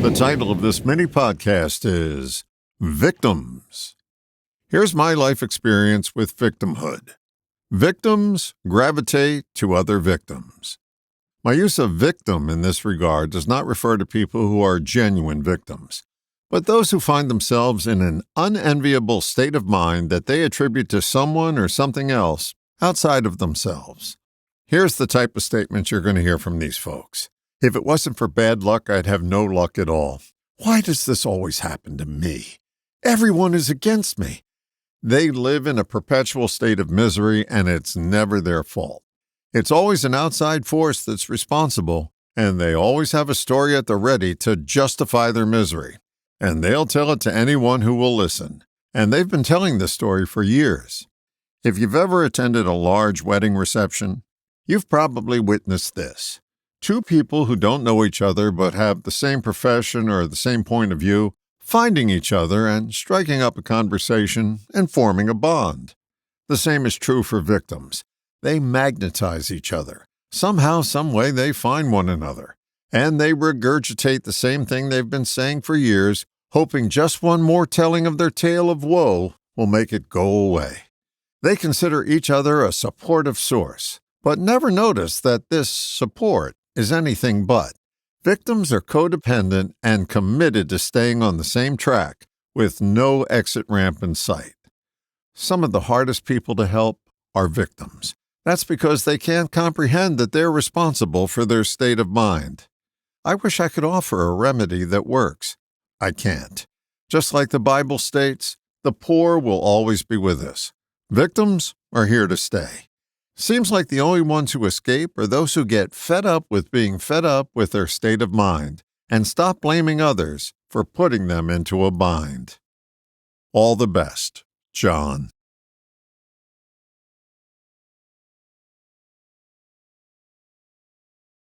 The title of this mini podcast is Victims. Here's my life experience with victimhood. Victims gravitate to other victims. My use of victim in this regard does not refer to people who are genuine victims, but those who find themselves in an unenviable state of mind that they attribute to someone or something else outside of themselves. Here's the type of statements you're going to hear from these folks. If it wasn't for bad luck, I'd have no luck at all. Why does this always happen to me? Everyone is against me. They live in a perpetual state of misery, and it's never their fault. It's always an outside force that's responsible, and they always have a story at the ready to justify their misery. And they'll tell it to anyone who will listen. And they've been telling this story for years. If you've ever attended a large wedding reception, you've probably witnessed this. Two people who don't know each other but have the same profession or the same point of view, finding each other and striking up a conversation and forming a bond. The same is true for victims. They magnetize each other. Somehow, some way, they find one another. And they regurgitate the same thing they've been saying for years, hoping just one more telling of their tale of woe will make it go away. They consider each other a supportive source, but never notice that this support is anything but. Victims are codependent and committed to staying on the same track with no exit ramp in sight. Some of the hardest people to help are victims. That's because they can't comprehend that they're responsible for their state of mind. I wish I could offer a remedy that works. I can't. Just like the Bible states, the poor will always be with us. Victims are here to stay. Seems like the only ones who escape are those who get fed up with being fed up with their state of mind and stop blaming others for putting them into a bind. All the best, John.